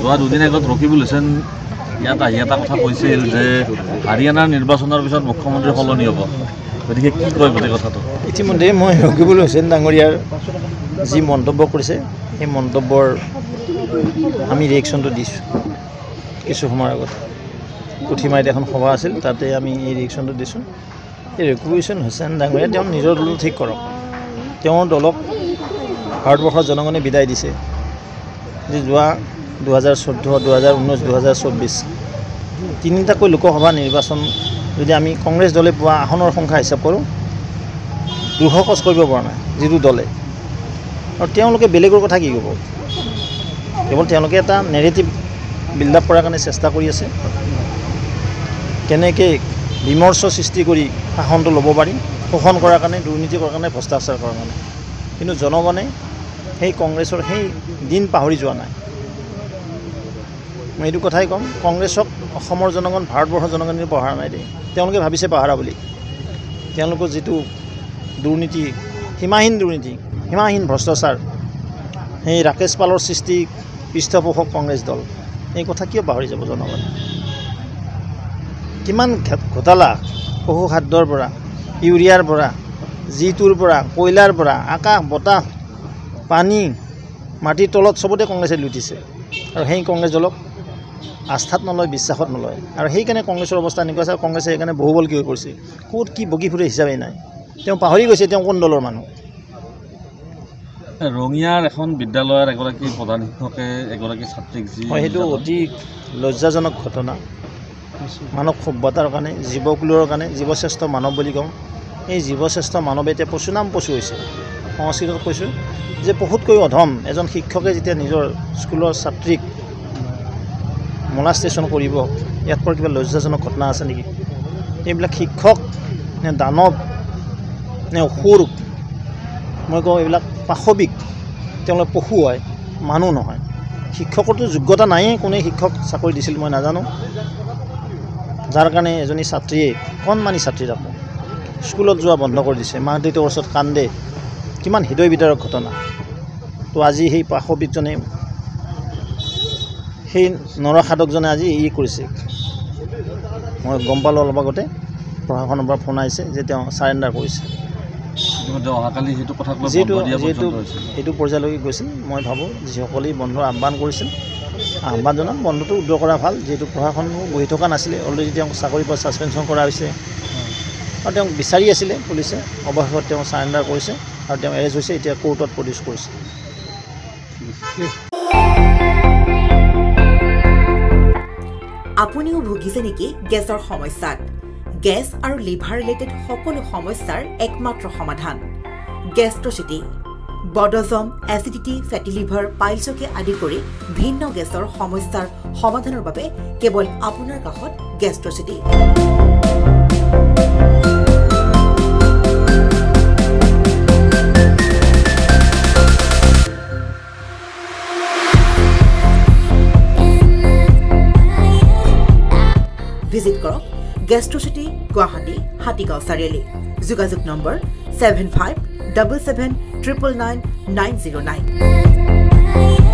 যোৱা দুদিন আগত ৰকিবুল হুছেইন ইয়াত আহি এটা কথা কৈছিল যে হাৰিয়ানাৰ নিৰ্বাচনৰ পিছত মুখ্যমন্ত্ৰী সলনি হ'ব, গতিকে কি কয় গোটেই কথাটো? ইতিমধ্যে মই ৰকিবুল হুছেইন ডাঙৰীয়াৰ যি মন্তব্য কৰিছে সেই মন্তব্যৰ আমি ৰিয়েকশ্যনটো দিছোঁ। কিছু সময়ৰ আগত পুথিমাৰীত এখন সভা আছিল, তাতে আমি এই ৰিয়েকশ্যনটো দিছোঁ। এই ৰকিবুল হুছেইন ডাঙৰীয়া তেওঁ নিজৰ দলটো ঠিক কৰক। তেওঁৰ দলক ভাৰতবৰ্ষৰ জনগণে বিদায় দিছে যে যোৱা 2014, 2019, 2024 তিনিটাকৈ লোকসভা নিৰ্বাচন যদি আমি কংগ্ৰেছ দলে পোৱা আসনৰ সংখ্যা হিচাপ কৰোঁ, দুৰ্শকচ কৰিব পৰা নাই যিটো দলে। আৰু তেওঁলোকে বেলেগৰ কথা কি ক'ব? কেৱল তেওঁলোকে এটা নেৰেটিভ বিল্ড আপ কৰাৰ কাৰণে চেষ্টা কৰি আছে, কেনেকৈ বিমৰ্ষ সৃষ্টি কৰি শাসনটো ল'ব পাৰি, শোষণ কৰাৰ কাৰণে, দুৰ্নীতি কৰাৰ কাৰণে, ভ্ৰষ্টাচাৰ কৰাৰ কাৰণে। কিন্তু জনগণে সেই কংগ্ৰেছৰ সেই দিন পাহৰি যোৱা নাই। মই এইটো কথাই ক'ম, কংগ্ৰেছক অসমৰ জনগণ, ভাৰতবৰ্ষৰ জনগণে পাহৰা নাই দেই। তেওঁলোকে ভাবিছে পাহৰা বুলি। তেওঁলোকৰ যিটো দুৰ্নীতি, সীমাহীন দুৰ্নীতি, সীমাহীন ভ্ৰষ্টাচাৰ, সেই ৰাকেশ পালৰ সৃষ্টি পৃষ্ঠপোষক কংগ্ৰেছ দল, এই কথা কিয় পাহৰি যাব জনগণে? কিমান ঘোটালা, পশু খাদ্যৰ পৰা, ইউৰিয়াৰ পৰা, জিটোৰ পৰা, কয়লাৰ পৰা, আকাশ বতাহ পানী মাটিৰ তলত চবতে কংগ্ৰেছে লুটিছে। আৰু সেই কংগ্ৰেছ দলক আস্থাত নলয়, বিশ্বাসত নলয়। আৰু সেইকাৰণে কংগ্ৰেছৰ অৱস্থা এনেকুৱা আছে। কংগ্ৰেছে সেইকাৰণে বহুবল কিয় কৰিছে, ক'ত কি বগী ফুৰে হিচাপেই নাই। তেওঁ পাহৰি গৈছে তেওঁ কোন দলৰ মানুহ। ৰঙিয়াৰ এখন বিদ্যালয়ৰ এগৰাকী প্ৰধান শিক্ষকে এগৰাকী ছাত্ৰীক যি হয়, সেইটো অতি লজ্জাজনক ঘটনা। মানৱ সভ্যতাৰ কাৰণে, জীৱকুলৰ কাৰণে, জীৱশ্ৰেষ্ঠ মানৱ বুলি কওঁ। এই জীৱশ্ৰেষ্ঠ মানৱে এতিয়া পশুনাম পশু হৈছে। সংস্কৃতত কৈছোঁ যে পশুতকৈ অধম এজন শিক্ষকে যেতিয়া নিজৰ স্কুলৰ ছাত্ৰীক মলাষ্টেশ্যন কৰিব, ইয়াত পৰা কিবা লজ্জাজনক ঘটনা আছে নেকি? এইবিলাক শিক্ষক নে দানৱ নে অসুৰ? মই কওঁ এইবিলাক পাশবিক। তেওঁলোকে পশু হয়, মানুহ নহয়। শিক্ষকৰতো যোগ্যতা নায়েই। কোনে শিক্ষক চাকৰি দিছিল মই নাজানো, যাৰ কাৰণে এজনী ছাত্ৰীয়ে, কণমানি ছাত্ৰী তাকো স্কুলত যোৱা বন্ধ কৰি দিছে। মাক দেউতাকৰ ওচৰত কান্দে। কিমান হৃদয় বিদাৰক ঘটনা। তো আজি সেই পাশবিকজনে, সেই নৰসাধকজনে আজি কৰিছে। মই গম পালোঁ অলপ আগতে, প্ৰশাসনৰ পৰা ফোন আহিছে যে তেওঁ ছাৰেণ্ডাৰ কৰিছে। অহাকালি সেইটো কথা যিহেতু সেইটো পৰ্যায়লৈকে গৈছিল। মই ভাবোঁ যিসকলেই বন্ধৰ আহ্বান কৰিছিল, আহ্বান জনাম, বন্ধটো উদ্ৰ কৰা ভাল। যিহেতু প্ৰশাসনো বহি থকা নাছিলে, অলৰেডি তেওঁক চাকৰিৰ পৰা ছাছপেনশ্যন কৰা হৈছে আৰু তেওঁক বিচাৰি আছিলে পুলিচে। অৱশেষত তেওঁ ছাৰেণ্ডাৰ কৰিছে আৰু তেওঁ এৰেষ্ট হৈছে, এতিয়া কোৰ্টত প্ৰডিউচ কৰিছে। আপুনিও ভুগিছে নেকি গেছৰ সমস্যাত? গেছ আৰু লিভাৰ ৰিলেটেড সকলো সমস্যাৰ একমাত্ৰ সমাধান গেষ্ট্ৰচিটি। বডজম, এচিডিটি, ফেটি লিভাৰ, পাইলছকে আদি কৰি ভিন্ন গেছৰ সমস্যাৰ সমাধানৰ বাবে কেৱল আপোনাৰ কাষত গেষ্ট্ৰচিটি। ভিজিট কৰক গেষ্ট্ৰচিটি, গুৱাহাটী, হাতীগাঁও চাৰিআলি। যোগাযোগ নম্বৰ 7577999909।